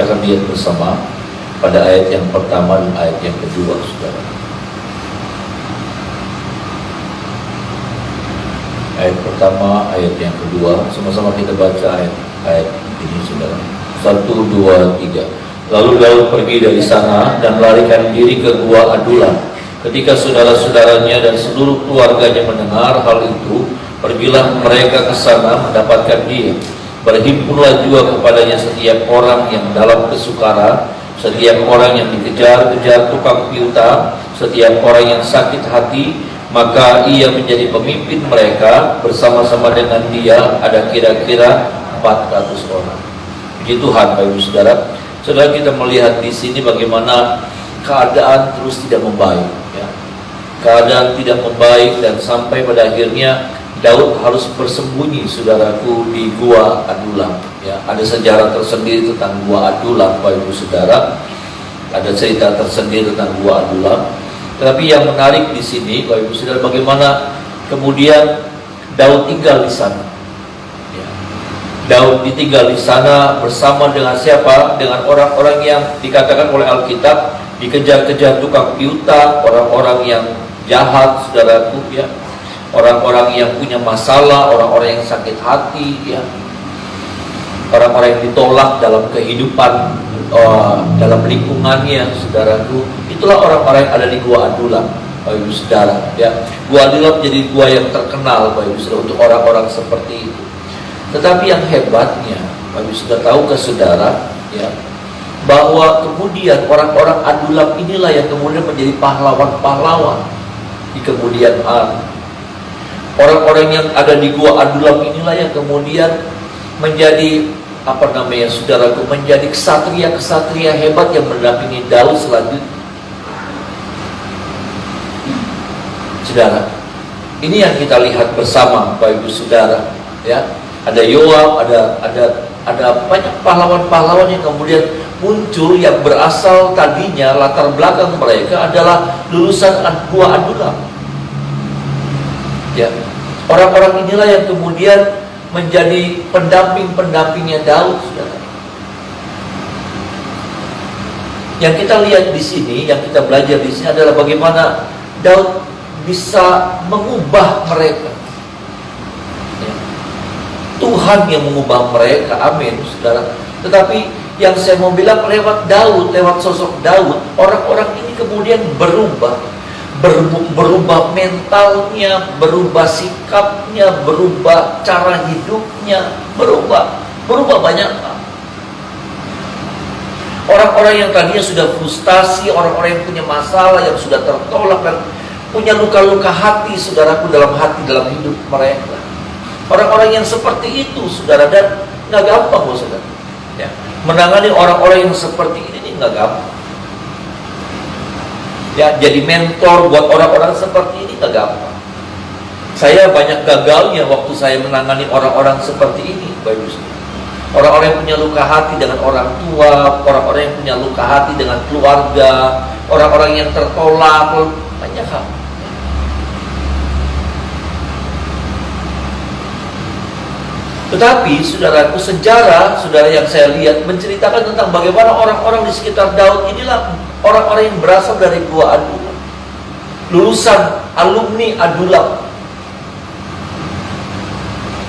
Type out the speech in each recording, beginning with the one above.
Kita akan lihat bersama pada ayat yang pertama dan ayat yang kedua, saudara. Ayat pertama, ayat yang kedua, sama-sama kita baca ayat ini, saudara. 1, 2, 3. Lalu Daud pergi dari sana dan melarikan diri ke gua Adulam. Ketika saudara-saudaranya dan seluruh keluarganya mendengar hal itu, pergilah mereka ke sana mendapatkan dia. Berhimpunlah juga kepadanya setiap orang yang dalam kesukaran, setiap orang yang dikejar-kejar tukang piutang, setiap orang yang sakit hati. Maka ia menjadi pemimpin mereka. Bersama-sama dengan dia ada kira-kira 400 orang. Puji Tuhan, Bapak Ibu Saudara. Saudara, kita melihat di sini bagaimana keadaan terus tidak membaik, ya. Keadaan tidak membaik dan sampai pada akhirnya Daud harus bersembunyi, saudaraku, di gua Adulam, ya. Ada sejarah tersendiri tentang gua Adulam, Bapak Ibu Saudara. Ada cerita tersendiri tentang gua Adulam. Tetapi yang menarik di sini, Bapak Ibu Saudara, bagaimana kemudian Daud tinggal di sana. Ya. Daud ditinggal di sana bersama dengan siapa? Dengan orang-orang yang dikatakan oleh Alkitab dikejar-kejar tukang piutang, orang-orang yang jahat, saudaraku, ya. Orang-orang yang punya masalah, orang-orang yang sakit hati, ya. Orang-orang yang ditolak dalam kehidupan, dalam lingkungannya, saudaraku. Itulah orang-orang yang ada di gua Adulam, Bapak Ibu Saudara, ya. Gua Adulam jadi gua yang terkenal, Bapak Ibu Saudara, untuk orang-orang seperti itu. Tetapi yang hebatnya, Bapak Ibu Saudara, tahu ke saudara, ya, bahwa kemudian orang-orang Adulam inilah yang kemudian menjadi pahlawan-pahlawan di kemudian hari. Orang-orang yang ada di gua Adulam inilah yang kemudian menjadi saudaraku, menjadi kesatria-kesatria hebat yang mendampingi Daud selanjutnya. Saudara, ini yang kita lihat bersama, Bapak Ibu Saudara, ya. Ada Yoab, ada banyak pahlawan-pahlawan yang kemudian muncul, yang berasal tadinya latar belakang mereka adalah lulusan gua Adulam. Ya, orang-orang inilah yang kemudian menjadi pendamping-pendampingnya Daud, saudara. Yang kita lihat di sini, yang kita belajar di sini adalah bagaimana Daud bisa mengubah mereka. Ya. Tuhan yang mengubah mereka, amin, saudara. Tetapi yang saya mau bilang lewat Daud, lewat sosok Daud, orang-orang ini kemudian berubah mentalnya, berubah sikapnya, berubah cara hidupnya, berubah banyak hal. Orang-orang yang tadinya sudah frustasi, orang-orang yang punya masalah, yang sudah tertolak dan punya luka-luka hati, saudaraku, dalam hidup mereka. Orang-orang yang seperti itu, saudara, dan nggak gampang, saudara. Ya. Menangani orang-orang yang seperti ini nggak gampang. Ya, jadi mentor buat orang-orang seperti ini nggak gampang. Saya banyak gagalnya waktu saya menangani orang-orang seperti ini, Bapak Ibu. Orang-orang yang punya luka hati dengan orang tua, orang-orang yang punya luka hati dengan keluarga, orang-orang yang tertolak, banyak hal. Tetapi, saudaraku, sejarah, saudara, yang saya lihat menceritakan tentang bagaimana orang-orang di sekitar Daud inilah orang-orang yang berasal dari gua Adulam, lulusan alumni Adulam.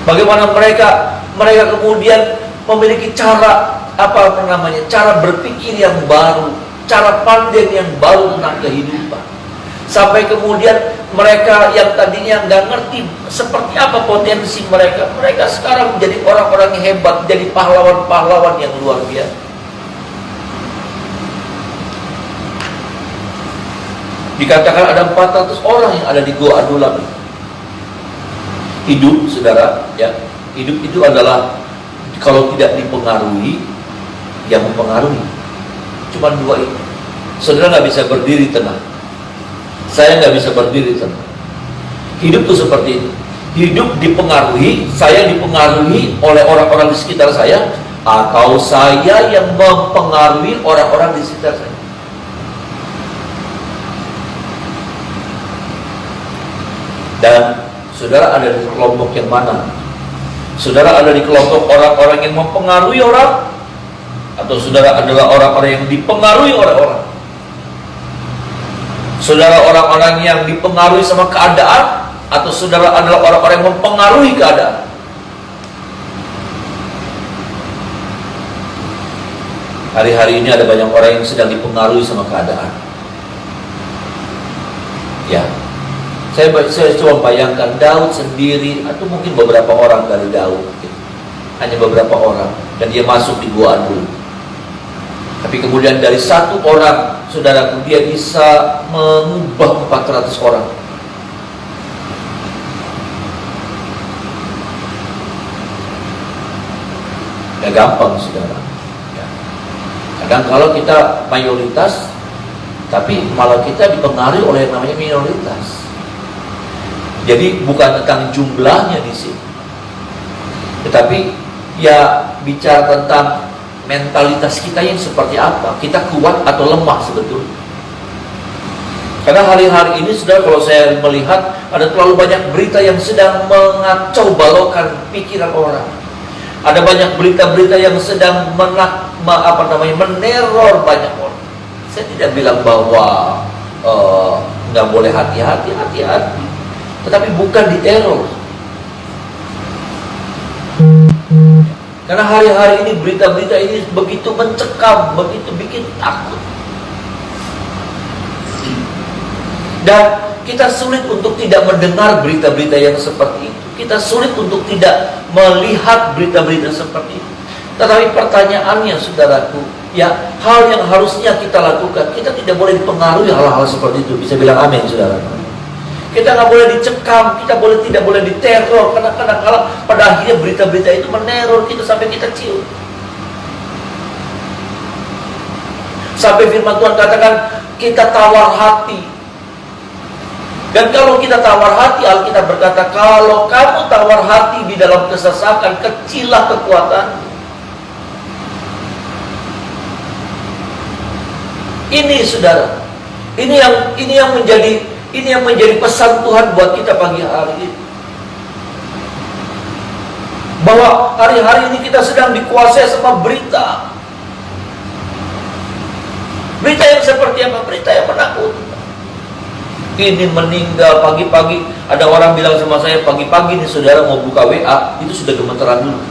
Bagaimana mereka kemudian memiliki cara cara berpikir yang baru, cara pandang yang baru tentang kehidupan. Sampai kemudian mereka yang tadinya nggak ngerti seperti apa potensi mereka, mereka sekarang menjadi orang-orang yang hebat, jadi pahlawan-pahlawan yang luar biasa. Dikatakan ada 400 orang yang ada di gua Adulam. Hidup, saudara, ya. Hidup itu adalah kalau tidak dipengaruhi, yang mempengaruhi. Cuma dua itu. Saudara nggak bisa berdiri tenang. Saya nggak bisa berdiri tenang. Hidup itu seperti itu. Hidup dipengaruhi, saya dipengaruhi oleh orang-orang di sekitar saya, atau saya yang mempengaruhi orang-orang di sekitar saya. Dan saudara ada di kelompok yang mana? Saudara ada di kelompok orang-orang yang mempengaruhi orang, Atau saudara adalah orang-orang yang dipengaruhi oleh orang? Saudara orang-orang yang dipengaruhi sama keadaan, atau saudara adalah orang-orang yang mempengaruhi keadaan? Hari-hari ini ada banyak orang yang sedang dipengaruhi sama keadaan. Ya, saya coba bayangkan Daud sendiri, atau mungkin beberapa orang dari Daud, hanya beberapa orang, dan dia masuk di Gua Adul. Tapi kemudian dari satu orang, saudaraku, dia bisa mengubah 400 orang. Gak gampang, saudara. Ya. Kadang kalau kita mayoritas, tapi malah kita dipengaruhi oleh yang namanya minoritas. Jadi bukan tentang jumlahnya di sini, tetapi ya bicara tentang mentalitas kita yang seperti apa. Kita kuat atau lemah sebetulnya. Karena hari-hari ini, saudara, kalau saya melihat ada terlalu banyak berita yang sedang mengacau balaukan pikiran orang. Ada banyak berita-berita yang sedang meneror banyak orang. Saya tidak bilang bahwa nggak boleh hati-hati, tetapi bukan diteror. Karena hari-hari ini berita-berita ini begitu mencekam, begitu bikin takut. Dan kita sulit untuk tidak mendengar berita-berita yang seperti itu. Kita sulit untuk tidak melihat berita-berita seperti itu. Tetapi pertanyaannya, saudaraku, ya, hal yang harusnya kita lakukan, kita tidak boleh dipengaruhi hal-hal seperti itu. Bisa bilang amin, saudaraku. Kita nggak boleh dicekam, kita tidak boleh diteror, karena kadang-kadang pada akhirnya berita-berita itu meneror kita sampai kita ciut. Sampai firman Tuhan katakan kita tawar hati. Dan kalau kita tawar hati, Alkitab berkata, kalau kamu tawar hati di dalam kesesakan, kecillah kekuatan. Ini, saudara, ini yang menjadi pesan Tuhan buat kita pagi hari ini. Bahwa hari-hari ini kita sedang dikuasai sama berita. Berita yang seperti apa? Berita yang menakutkan. Ini meninggal pagi-pagi. Ada orang bilang sama saya, pagi-pagi nih saudara mau buka WA, itu sudah gemeteran dulu.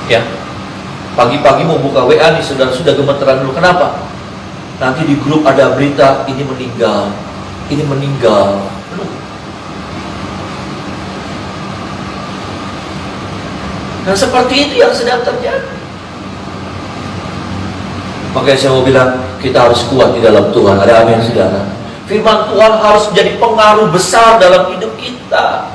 Ya, pagi-pagi mau buka WA nih saudara, sudah gemeteran dulu. Kenapa? Nanti di grup ada berita, ini meninggal. Nah, seperti itu yang sedang terjadi. Makanya saya mau bilang, kita harus kuat di dalam Tuhan. Ada amin, saudara. Firman Tuhan harus menjadi pengaruh besar dalam hidup kita,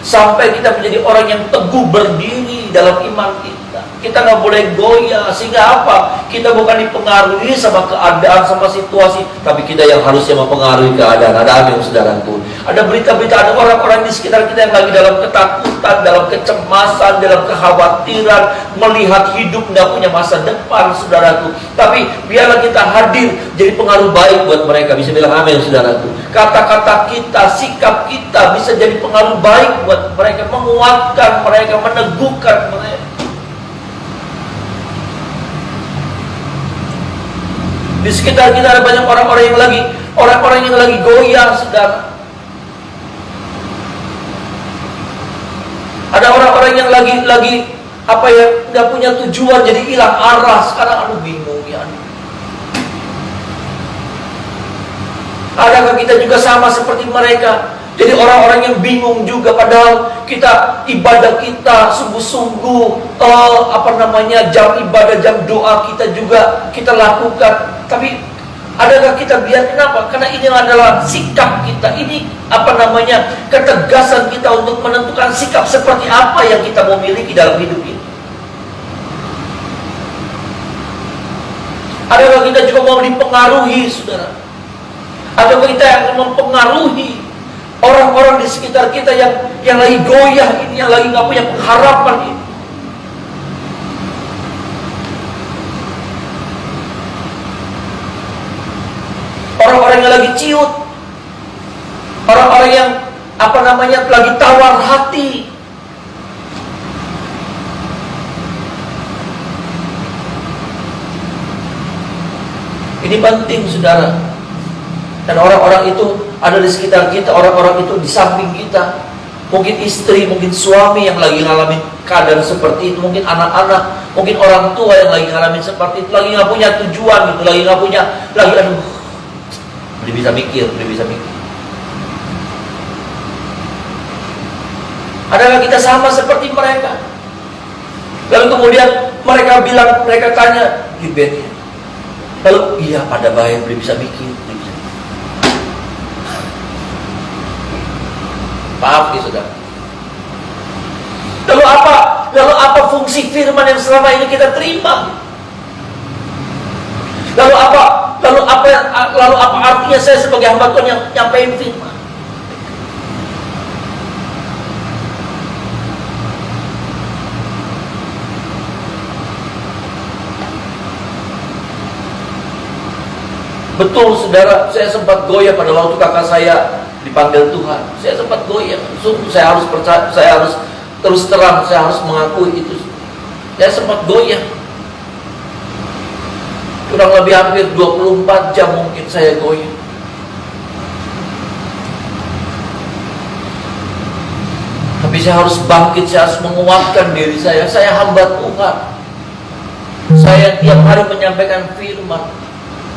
sampai kita menjadi orang yang teguh berdiri dalam iman kita. Kita nggak boleh goyah. Sehingga apa? Kita bukan dipengaruhi sama keadaan, sama situasi, tapi kita yang harusnya mempengaruhi keadaan. Ada amin, saudaraku. Ada berita-berita, ada orang-orang di sekitar kita yang lagi dalam ketakutan, dalam kecemasan, dalam kekhawatiran, melihat hidup nggak punya masa depan, saudaraku. Tapi biarlah kita hadir jadi pengaruh baik buat mereka. Bisa bilang amin, saudaraku. Kata-kata kita, sikap kita bisa jadi pengaruh baik buat mereka, menguatkan mereka, meneguhkan mereka. Di sekitar kita ada banyak orang-orang yang lagi goyah, saudara. Ada orang-orang yang lagi nggak punya tujuan, jadi hilang arah. Sekarang bingung ya. Adakah kita juga sama seperti mereka? Jadi orang-orang yang bingung juga, padahal kita ibadah kita sungguh-sungguh, jam ibadah, jam doa kita juga kita lakukan. Tapi adakah kita biar kenapa? Karena ini adalah sikap kita. Ini ketegasan kita untuk menentukan sikap seperti apa yang kita mau miliki dalam hidup ini. Adakah kita juga mau dipengaruhi, saudara? Adakah kita yang mempengaruhi orang-orang di sekitar kita yang lagi goyah ini, yang lagi nggak punya pengharapan ini? Orang-orang yang lagi ciut, orang-orang yang lagi tawar hati. Ini penting, saudara. Dan orang-orang itu ada di sekitar kita, orang-orang itu di samping kita. Mungkin istri, mungkin suami yang lagi ngalamin keadaan seperti itu, mungkin anak-anak, mungkin orang tua yang lagi ngalamin seperti itu, lagi nggak punya tujuan gitu, lagi nggak punya, lagi aduh, belum bisa mikir. Adakah kita sama seperti mereka? Lalu kemudian mereka bilang, mereka tanya di bednya. Lalu iya pada bahaya, belum bisa mikir. Maaf nih saudara. Lalu apa fungsi firman yang selama ini kita terima? Lalu apa artinya saya sebagai hamba Tuhan yang nyampein firman? Betul saudara, saya sempat goyah pada waktu kakak saya dipanggil Tuhan. Saya sempat goyah. Sungguh saya harus percaya, saya harus terus terang, saya harus mengakui itu. Saya sempat goyah. Kurang lebih hampir 24 jam mungkin saya goyah. Tapi saya harus bangkit, saya harus menguatkan diri saya. Saya hamba Tuhan. Saya tiap hari menyampaikan firman.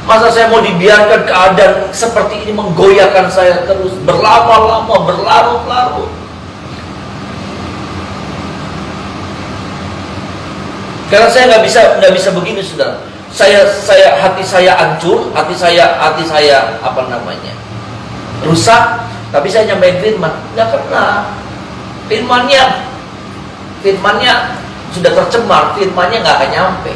Masa saya mau dibiarkan keadaan seperti ini menggoyahkan saya terus berlama-lama, berlarut-larut? Karena saya nggak bisa begini, saudara. Hati saya hancur, hati saya rusak. Tapi saya nyampein firman, nggak kena. Firmannya sudah tercemar, firmannya nggak akan nyampe.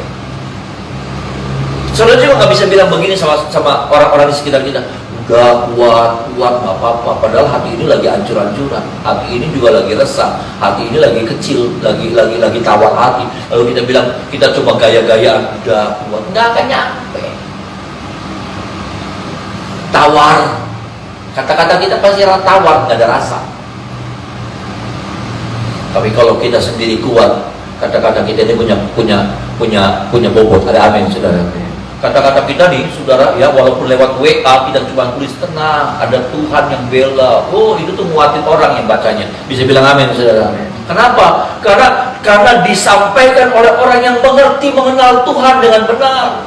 Saudara juga nggak bisa bilang begini sama orang-orang di sekitar kita. Udah kuat nggak apa-apa. Padahal hati ini lagi hancur-hancuran. Hati ini juga lagi resah. Hati ini lagi kecil, lagi tawar hati. Lalu kita bilang kita coba gaya-gayaan. Udah kuat, nggak akan nyampe. Tawar. Kata-kata kita pasti tawar, nggak ada rasa. Tapi kalau kita sendiri kuat, kata-kata kita ini punya bobot. Ada amin, saudara. Kata-kata kita nih, saudara, ya walaupun lewat WA kita cuma tulis tenang, ada Tuhan yang bela. Oh, itu tuh nguatin orang yang bacanya. Bisa bilang amin, saudara. Kenapa? Karena disampaikan oleh orang yang mengerti mengenal Tuhan dengan benar.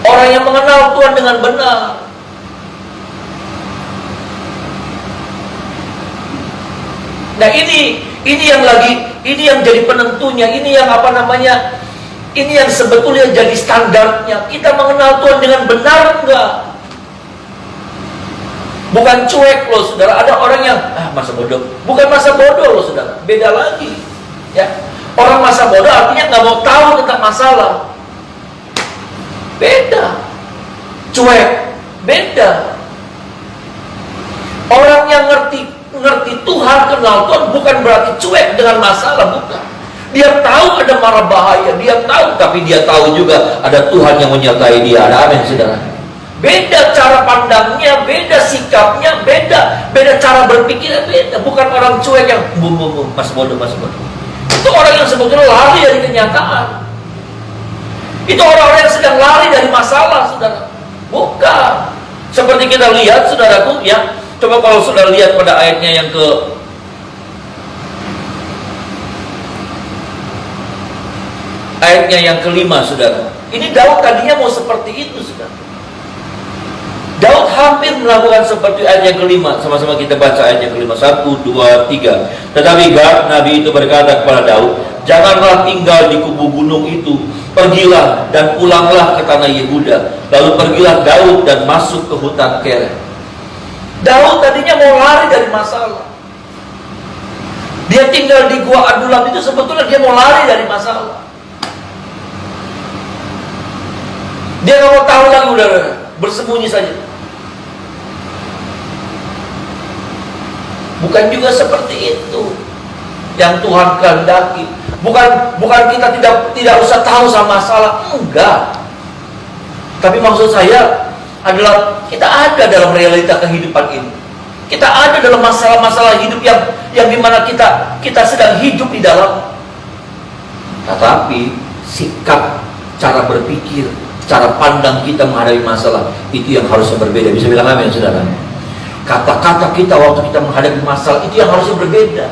Orang yang mengenal Tuhan dengan benar. Nah ini yang jadi penentunya. Ini yang ini yang sebetulnya jadi standarnya. Kita mengenal Tuhan dengan benar enggak? Bukan cuek loh, saudara. Ada orang yang masa bodoh. Bukan masa bodoh loh, saudara. Beda lagi. Ya, orang masa bodoh artinya nggak mau tahu tentang masalah. Beda. Cuek. Beda. Orang yang ngerti Tuhan, kenal Tuhan, bukan berarti cuek dengan masalah, bukan. Dia tahu ada mara bahaya, dia tahu, tapi dia tahu juga ada Tuhan yang menyertai dia. Ada amin, saudara. Beda cara pandangnya, beda sikapnya, beda cara berpikirnya, beda. Bukan orang cuek yang mas bodoh. Itu orang yang sebetulnya lari dari kenyataan. Itu orang-orang yang sedang lari dari masalah, saudara. Bukan. Seperti kita lihat, saudaraku, ya. Coba kalau saudara lihat pada ayatnya yang kelima, saudara. Ini Daud tadinya mau seperti itu, saudara. Daud hampir melakukan seperti ayat yang kelima. Sama-sama kita baca ayat yang kelima. 1, 2, 3. Tetapi Gad, nabi itu berkata kepada Daud, janganlah tinggal di kubu gunung itu. Pergilah dan pulanglah ke tanah Yehuda. Lalu pergilah Daud dan masuk ke hutan Keren. Daud tadinya mau lari dari masalah. Dia tinggal di gua Adulam itu sebetulnya dia mau lari dari masalah. Dia nggak mau tahu lagi, udah bersembunyi saja. Bukan juga seperti itu yang Tuhan kehendaki. Bukan kita tidak usah tahu sama masalah, enggak. Tapi maksud saya adalah kita ada dalam realita kehidupan ini. Kita ada dalam masalah-masalah hidup yang dimana kita sedang hidup di dalam. Tetapi sikap, cara berpikir, cara pandang kita menghadapi masalah itu yang harusnya berbeda. Bisa bilang amin, saudara? Kata-kata kita waktu kita menghadapi masalah itu yang harusnya berbeda.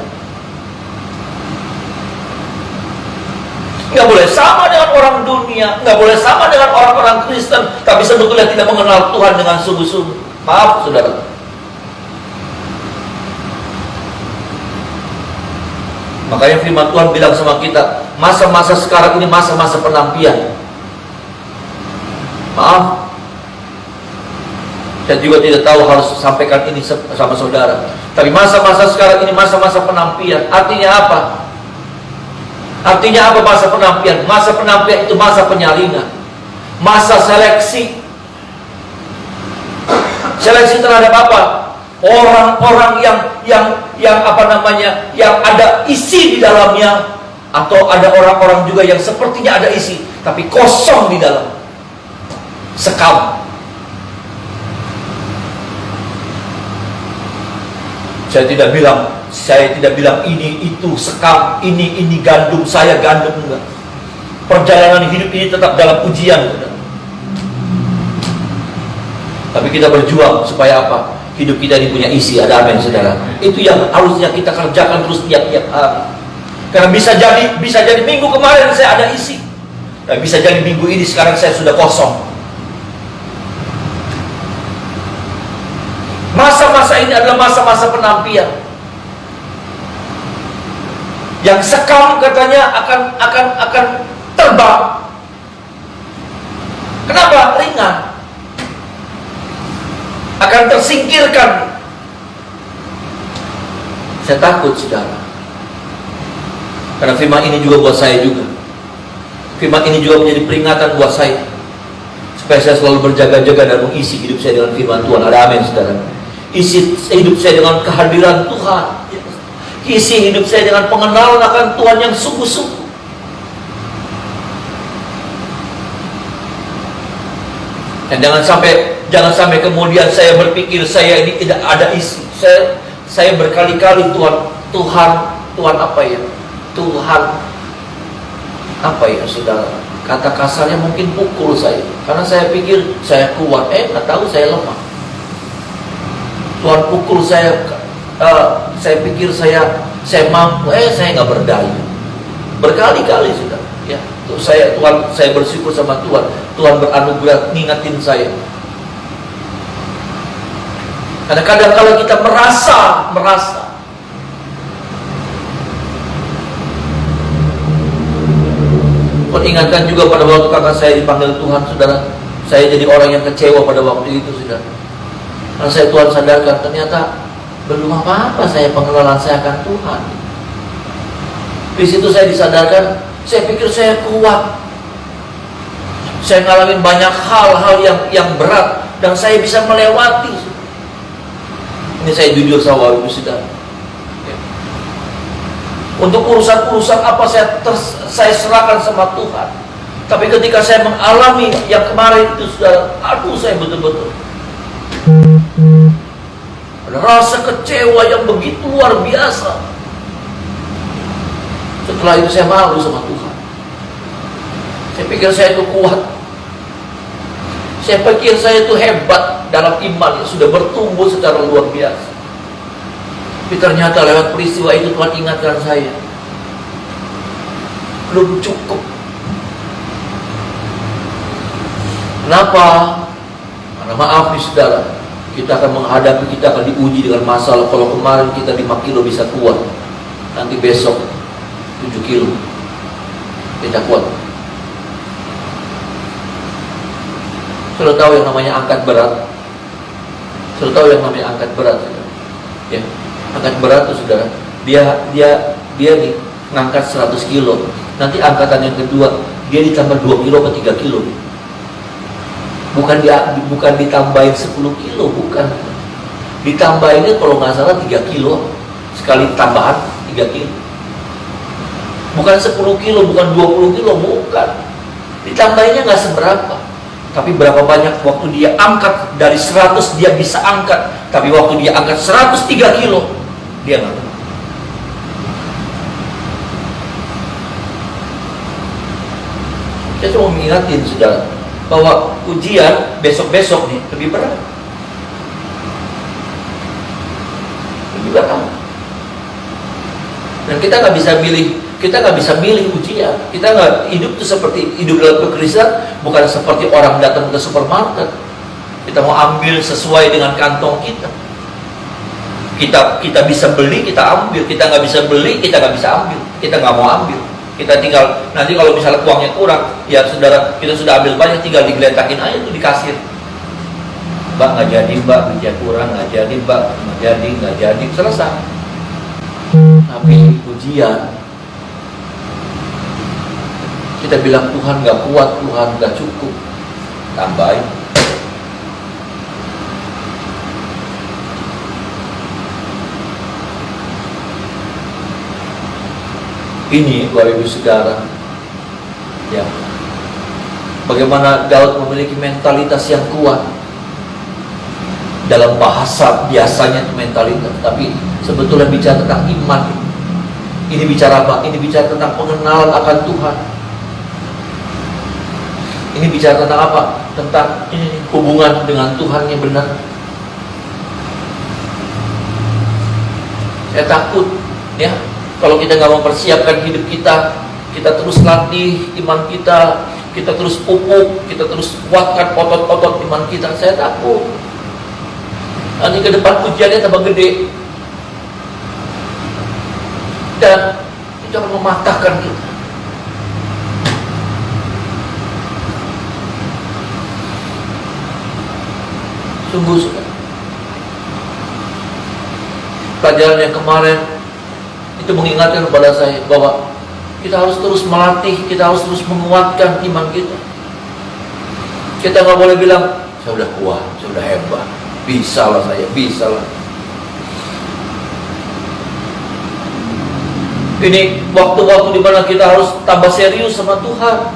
Nggak boleh sama dengan orang dunia, nggak boleh sama dengan orang-orang Kristen, tapi sebetulnya tidak mengenal Tuhan dengan sungguh-sungguh. Maaf, saudara. Makanya firman Tuhan bilang sama kita, masa-masa sekarang ini masa-masa penampian. Maaf, saya juga tidak tahu harus sampaikan ini sama saudara. Tapi masa-masa sekarang ini masa-masa penampian. Artinya apa? Artinya apa masa penampian? Masa penampian itu masa penyaringan, masa seleksi. Seleksi terhadap apa? Orang-orang yang apa namanya, yang ada isi di dalamnya, atau ada orang-orang juga yang sepertinya ada isi tapi kosong di dalam. Sekam. Saya tidak bilang ini itu sekam, ini gandum, saya gandum, enggak. Perjalanan hidup ini tetap dalam ujian, saudara. Tapi kita berjuang supaya apa? Hidup kita ini punya isi, ada amin, saudara. Itu yang harusnya kita kerjakan terus tiap-tiap hari. Karena bisa jadi minggu kemarin saya ada isi, dan bisa jadi minggu ini sekarang saya sudah kosong. Masa-masa ini adalah masa-masa penampian. Yang sekam katanya akan terbang. Kenapa? Ringan. Akan tersingkirkan. Saya takut, saudara. Karena firman ini juga buat saya juga. Firman ini juga menjadi peringatan buat saya, supaya saya selalu berjaga-jaga dan mengisi hidup saya dengan firman Tuhan. Ada amin, saudara. Isi hidup saya dengan kehadiran Tuhan. Isi hidup saya dengan pengenalan akan Tuhan yang sungguh-sungguh. Dan jangan sampai kemudian saya berpikir saya ini tidak ada isi. Saya berkali-kali Tuhan apa ya? Tuhan apa ya, saudara? Kata kasarnya mungkin pukul saya, karena saya pikir saya kuat. Nggak tahu saya lemah. Tuhan pukul saya pikir saya mampu. Saya nggak berdaya. Berkali-kali sudah. Ya, saya bersyukur sama Tuhan. Tuhan beranugerah ngingetin saya. Karena kadang-kadang kita merasa. Tuhan ingatkan juga pada waktu kakak saya dipanggil Tuhan, saudara. Saya jadi orang yang kecewa pada waktu itu, saudara. Karena Tuhan sadarkan ternyata belum apa-apa saya pengenalan saya akan Tuhan. Di situ saya disadarkan, saya pikir saya kuat. Saya ngalamin banyak hal-hal yang berat dan saya bisa melewati. Ini saya jujur sama ibu, saudara. Untuk urusan-urusan apa saya serahkan sama Tuhan. Tapi ketika saya mengalami yang kemarin itu, saudara, saya betul-betul ada rasa kecewa yang begitu luar biasa. Setelah itu saya malu sama Tuhan. Saya pikir saya itu kuat. Saya pikir saya itu hebat dalam iman yang sudah bertumbuh secara luar biasa. Tapi ternyata lewat peristiwa itu Tuhan ingatkan saya, belum cukup. Kenapa? Karena maaf nih, saudara, kita akan diuji dengan masalah. Kalau kemarin kita 5 kilo bisa kuat, nanti besok 7 kilo kita kuat. Sudah tahu yang namanya angkat berat? Sudah tahu yang namanya angkat berat, saudara? Ya, angkat berat itu, saudara, dia nih ngangkat 100 kilo. Nanti angkatan yang kedua dia ditambah 2 kilo atau 3 kilo. Bukan ditambahin 10 kilo, bukan. Ditambahinnya kalau nggak salah 3 kilo. Sekali tambahan 3 kilo. Bukan 10 kilo, bukan 20 kilo, bukan. Ditambahinnya nggak seberapa. Tapi berapa banyak waktu dia angkat, dari 100 dia bisa angkat. Tapi waktu dia angkat 103 kilo, dia nggak. Saya cuma mengingatin, saudara, bahwa ujian besok-besok nih lebih berat. Lebih berat. Dan kita nggak bisa milih ujian. Kita nggak hidup itu seperti hidup dalam kekristenan, bukan seperti orang datang ke supermarket. Kita mau ambil sesuai dengan kantong kita. Kita bisa beli, kita ambil. Kita nggak bisa beli, kita nggak bisa ambil. Kita nggak mau ambil. Kita tinggal, nanti kalau misalnya uangnya kurang, ya saudara, kita sudah ambil banyak, tinggal digeletakin aja tuh di kasir. Mbak nggak jadi, Mbak, duitnya kurang, nggak jadi, Mbak, nggak jadi, selesai. Tapi ujian, kita bilang Tuhan nggak kuat, Tuhan nggak cukup, tambahin. Ini Bapak Ibu Saudara, ya, bagaimana Daud memiliki mentalitas yang kuat. Dalam bahasa biasanya itu mentalitas, tapi sebetulnya bicara tentang iman. Ini bicara apa? Ini bicara tentang pengenalan akan Tuhan. Ini bicara tentang apa? Tentang hubungan dengan Tuhan yang benar. Saya takut, ya, kalau kita nggak mempersiapkan hidup kita terus latih iman kita terus pupuk, kita terus kuatkan otot-otot iman kita. Saya takut nanti ke depan ujiannya tambah gede dan itu akan mematahkan kita. Sungguh, pelajaran yang kemarin itu mengingatkan kepada saya bahwa kita harus terus melatih, kita harus terus menguatkan iman kita. Kita nggak boleh bilang, saya udah kuat, saya udah hebat, bisa lah saya, bisa lah. Ini waktu-waktu dimana kita harus tambah serius sama Tuhan.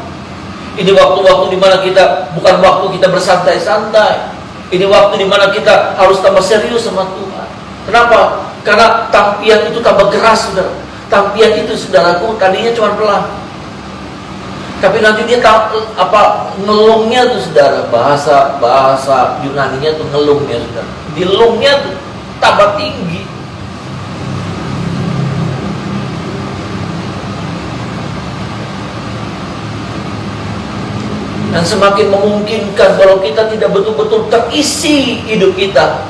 Ini waktu-waktu dimana kita, bukan waktu kita bersantai-santai. Ini waktu dimana kita harus tambah serius sama Tuhan. Kenapa? Karena tampian itu tambah keras, saudara. Tampian itu, saudaraku, tadinya cuma pelan, tapi nanti dia ngelungnya tuh, saudara. Bahasa Yunaninya tuh ngelungnya, saudara. Di lungnya tuh tambah tinggi. Dan semakin memungkinkan kalau kita tidak betul-betul terisi hidup kita,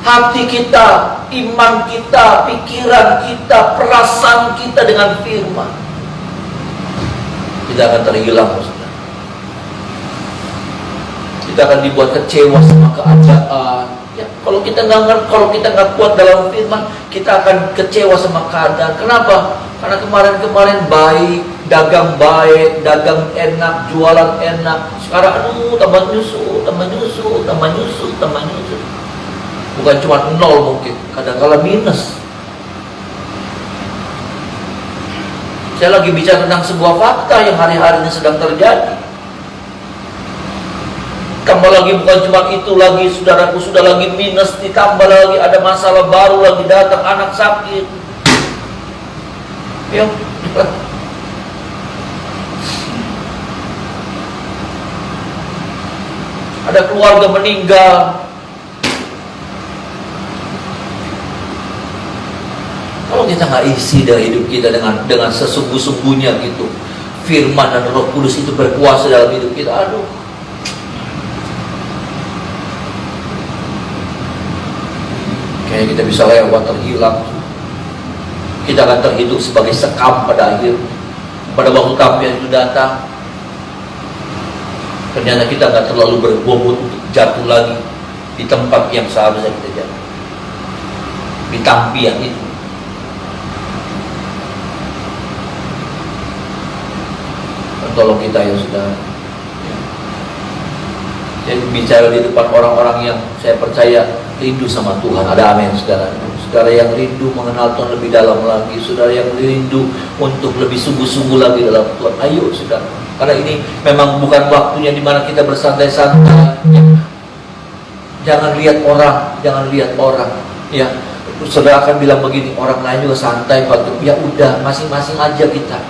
hati kita, iman kita, pikiran kita, perasaan kita dengan firman, kita akan terhilang, saudara. Kita akan dibuat kecewa sama keadaan. Ya, kalau kita nggak kuat dalam firman, kita akan kecewa sama keadaan. Kenapa? Karena kemarin baik, dagang baik, dagang enak, jualan enak. Sekarang tambah nyusul. Bukan cuma 0 mungkin, kadang-kala minus. Saya lagi bicara tentang sebuah fakta yang hari-hari ini sedang terjadi. Tambah lagi bukan cuma itu lagi, saudaraku, sudah lagi minus, ditambah lagi ada masalah baru lagi datang, anak sakit. Ya. Ada keluarga meninggal. Kalau kita nggak isi dari hidup kita dengan sesungguh-sungguhnya gitu, firman dan Roh Kudus itu berkuasa dalam hidup kita, aduh, kayaknya kita bisa lewat, terhilang. Kita akan terhidup sebagai sekam pada akhir. Pada waktu tampilan itu datang, ternyata kita nggak terlalu berbobot untuk jatuh lagi di tempat yang seharusnya kita jatuh, di tampilan itu. Tolong kita ya, saudara. Saya bicara di depan orang-orang yang saya percaya rindu sama Tuhan. Ada amin, saudara. Saudara yang rindu mengenal Tuhan lebih dalam lagi, saudara yang rindu untuk lebih sungguh-sungguh lagi dalam Tuhan. Ayo, saudara. Karena ini memang bukan waktunya dimana kita bersantai-santai. Jangan lihat orang, ya. Saudara akan bilang begini, orang lain juga santai, ya udah, masing-masing aja kita.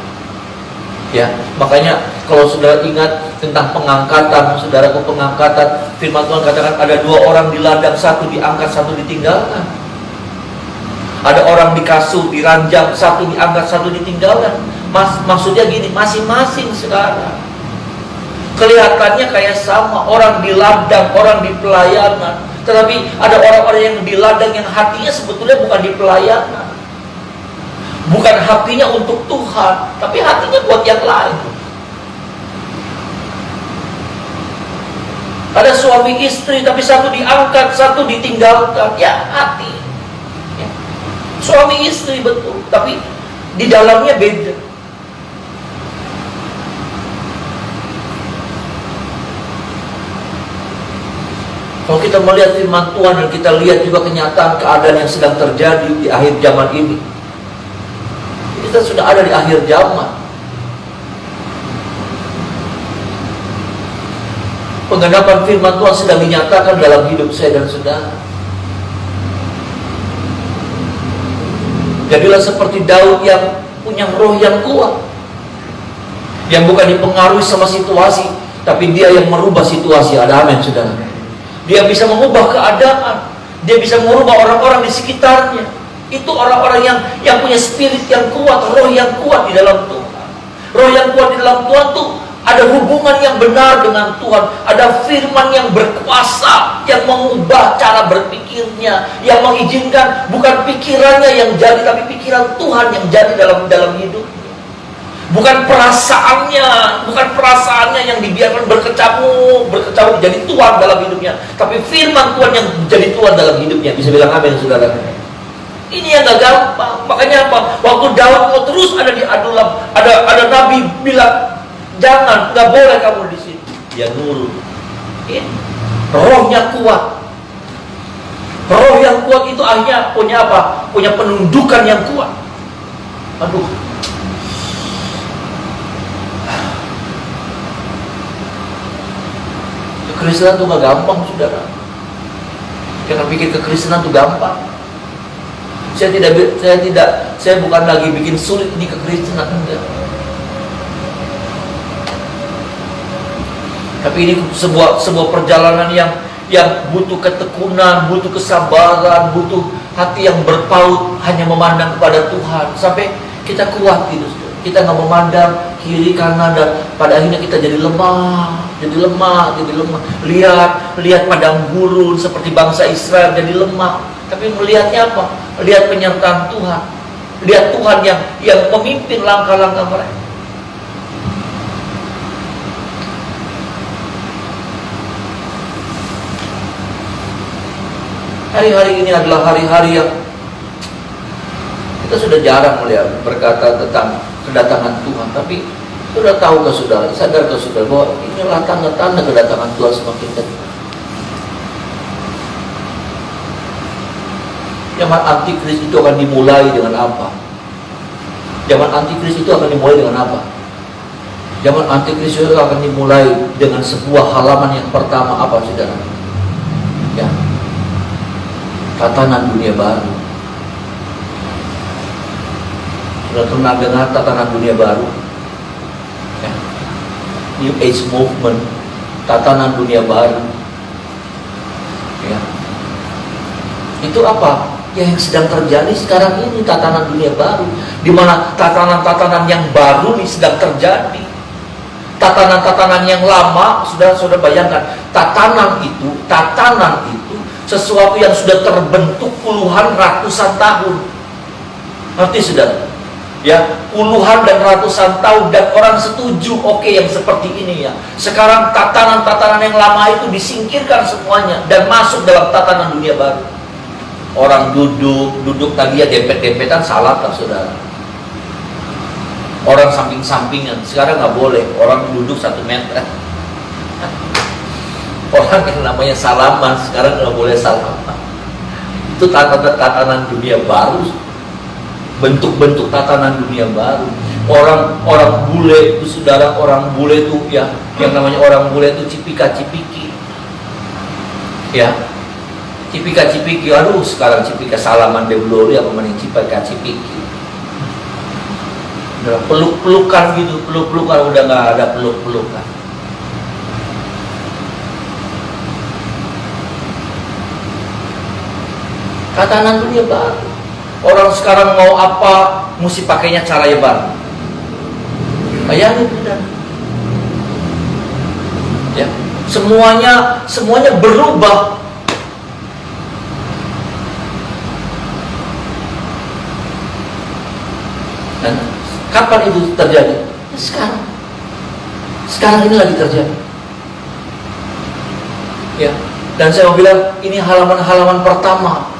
Ya, makanya kalau saudara ingat tentang pengangkatan, saudaraku, pengangkatan, firman Tuhan katakan ada 2 orang di ladang, satu diangkat, satu ditinggalkan. Ada orang di kasur, di ranjang, satu diangkat, satu ditinggalkan. Maksudnya gini, masing-masing sekarang kelihatannya kayak sama, orang di ladang, orang di pelayanan. Tetapi ada orang-orang yang di ladang yang hatinya sebetulnya bukan di pelayanan. Bukan hatinya untuk Tuhan, tapi hatinya buat yang lain. Ada suami istri, tapi satu diangkat, satu ditinggalkan. Ya, hati ya. Suami istri betul, tapi di dalamnya beda. Kalau kita melihat firman Tuhan dan kita lihat juga kenyataan keadaan yang sedang terjadi di akhir zaman ini, kita sudah ada di akhir zaman. Penggenapan firman Tuhan sedang dinyatakan dalam hidup saya dan saudara. Jadilah seperti Daud yang punya roh yang kuat, yang bukan dipengaruhi sama situasi, tapi dia yang merubah situasi. Ada amin, saudara. Dia bisa mengubah keadaan, dia bisa merubah orang-orang di sekitarnya. Itu orang-orang yang punya spirit yang kuat, roh yang kuat di dalam Tuhan. Roh yang kuat di dalam Tuhan tuh ada hubungan yang benar dengan Tuhan, ada firman yang berkuasa, yang mengubah cara berpikirnya, yang mengizinkan bukan pikirannya yang jadi, tapi pikiran Tuhan yang jadi dalam hidupnya. Bukan perasaannya yang dibiarkan berkecamuk jadi Tuhan dalam hidupnya, tapi firman Tuhan yang jadi Tuhan dalam hidupnya. Bisa bilang amin, saudara. Ini yang gak gampang. Makanya apa? Waktu Daud mau terus ada di Adulam, ada nabi bilang, jangan, gak boleh kamu di sini. Dia nurut. Ya. Rohnya kuat. Roh yang kuat itu akhirnya punya apa? Punya penundukan yang kuat. Aduh. Kekristenan itu gak gampang, saudara. Jangan pikir kekristenan itu gampang. Saya bukan lagi bikin sulit ini kekristenan, enggak. Tapi ini sebuah perjalanan yang butuh ketekunan, butuh kesabaran, butuh hati yang berpaut hanya memandang kepada Tuhan sampai kita kuat gitu. Kita nggak memandang kiri kanan dan pada akhirnya kita jadi lemah. Lihat padang gurun seperti bangsa Israel jadi lemah. Tapi melihatnya apa? Lihat penyertaan Tuhan. Lihat Tuhan yang memimpin langkah-langkah mereka. Hari-hari ini adalah hari-hari yang kita sudah jarang melihat berkata tentang kedatangan Tuhan. Tapi sudah tahukah saudara, sadarkah saudara bahwa inilah tanda-tanda kedatangan Tuhan semakin dekat. Zaman antikris itu akan dimulai dengan apa? Zaman antikris itu akan dimulai dengan apa? Zaman antikris itu akan dimulai dengan sebuah halaman yang pertama apa, saudara? Ya, tatanan dunia baru. Sudah pernah dengar tatanan dunia baru? Ya. New Age Movement, tatanan dunia baru. Ya. Itu apa? Yang sedang terjadi sekarang ini, tatanan dunia baru, di mana tatanan-tatanan yang baru ini sedang terjadi. Tatanan-tatanan yang lama, sudah bayangkan, tatanan itu sesuatu yang sudah terbentuk puluhan ratusan tahun. Ngerti sudah? Ya, puluhan dan ratusan tahun, dan orang setuju, oke, yang seperti ini ya. Sekarang tatanan-tatanan yang lama itu disingkirkan semuanya dan masuk dalam tatanan dunia baru. Orang duduk tadi ya dempet-dempetan, salah tak, saudara? Orang samping-sampingan, sekarang nggak boleh. Orang duduk 1 meter. Orang yang namanya salaman, sekarang nggak boleh salaman. Itu tatanan dunia baru. Bentuk-bentuk tatanan dunia baru. Orang bule itu, saudara, orang bule itu ya, yang namanya orang bule itu cipika-cipiki. Ya. Cipika-cipiki, aduh sekarang cipika salaman dulu ya, pemain cipika-cipiki. Udah peluk-pelukan gitu, peluk-pelukan, udah nggak ada peluk-pelukan. Tatanan dunia baru. Orang sekarang mau apa, mesti pakainya cara yang baru. Bayangin, benar. Ya, semuanya berubah. Dan kapan itu terjadi? Sekarang. Sekarang ini lagi terjadi. Ya. Dan saya mau bilang, ini halaman-halaman pertama.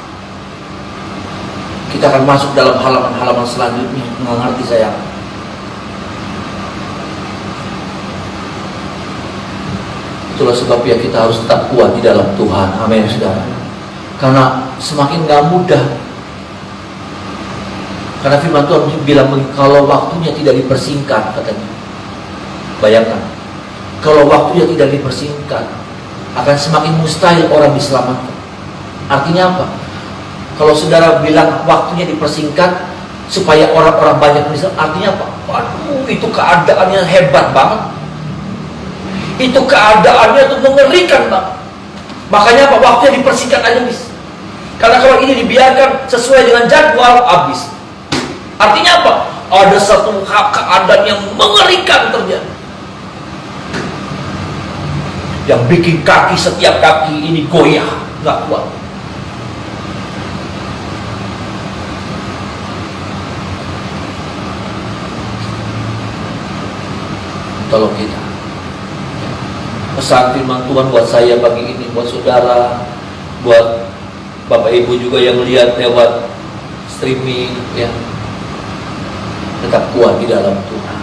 Kita akan masuk dalam halaman-halaman selanjutnya. Nggak ngerti saya. Itulah sebabnya kita harus tetap kuat di dalam Tuhan. Amin, saudara. Karena semakin nggak mudah. Karena firman Tuhan bilang, kalau waktunya tidak dipersingkat, katanya. Bayangkan, kalau waktunya tidak dipersingkat, akan semakin mustahil orang diselamatkan. Artinya apa? Kalau saudara bilang waktunya dipersingkat supaya orang-orang banyak bisa, artinya apa? Waduh, itu keadaannya hebat banget. Itu keadaannya tuh mengerikan banget. Makanya apa? Waktunya dipersingkat aja bis. Karena kalau ini dibiarkan sesuai dengan jadwal, habis. Artinya apa? Ada satu keadaan yang mengerikan terjadi, yang bikin setiap kaki ini goyah, nggak kuat. Tolong kita. Pesan firman Tuhan buat saya pagi ini, buat saudara, buat Bapak Ibu juga yang lihat lewat streaming, ya. Tetap kuat di dalam Tuhan.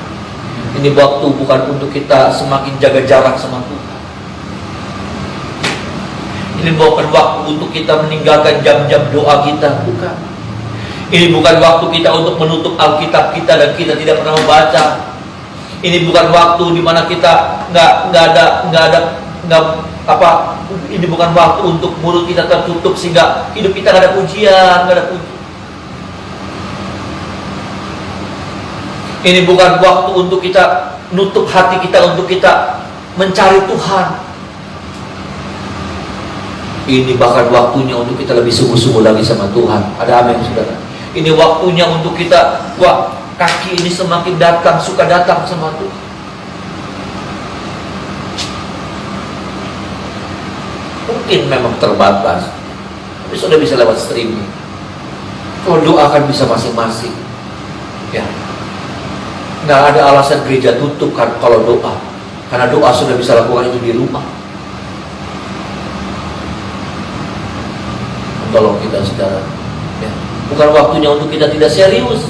Ini waktu bukan untuk kita semakin jaga jarak sama Tuhan. Ini bukan waktu untuk kita meninggalkan jam-jam doa kita, bukan. Ini bukan waktu kita untuk menutup Alkitab kita dan kita tidak pernah membaca. Ini bukan waktu di mana kita ini bukan waktu untuk mulut kita tertutup sehingga hidup kita nggak ada pujian, nggak ada puji. Ini bukan waktu untuk kita nutup hati kita, untuk kita mencari Tuhan. Ini bahkan waktunya untuk kita lebih sungguh-sungguh lagi sama Tuhan. Ada amin, saudara? Ini waktunya untuk kita, kaki ini semakin suka datang sama Tuhan. Mungkin memang terbatas, tapi sudah bisa lewat streaming. Kalau doa kan bisa masing-masing, ya. Nggak ada alasan gereja tutup kan kalau doa, karena doa sudah bisa lakukan itu di rumah. Tolong kita, saudara, ya. Bukan waktunya untuk kita tidak serius.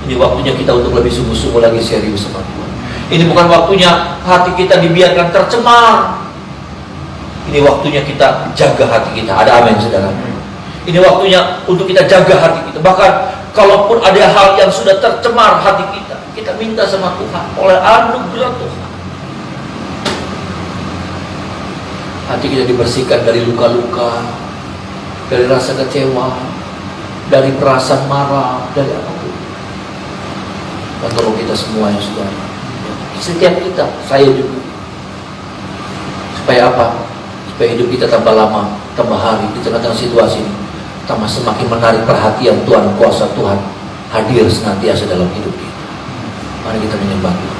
Ini waktunya kita untuk lebih sungguh-sungguh lagi serius sama Tuhan. Ini bukan waktunya hati kita dibiarkan tercemar. Ini waktunya kita jaga hati kita. Ada amin, saudara? Ini waktunya untuk kita jaga hati kita. Bahkan kalaupun ada hal yang sudah tercemar hati kita, kita minta sama Tuhan oleh anugerah Tuhan. Hati kita dibersihkan dari luka-luka, dari rasa kecewa, dari perasaan marah, dari apapun. Dan tolong kita semua ya, saudara. Setiap kita, saya juga. Supaya apa? Supaya hidup kita tambah lama, tambah hari di tengah-tengah situasi ini, tambah semakin menarik perhatian Tuhan, kuasa Tuhan hadir senantiasa dalam hidup kita. Mari kita menyembah Tuhan.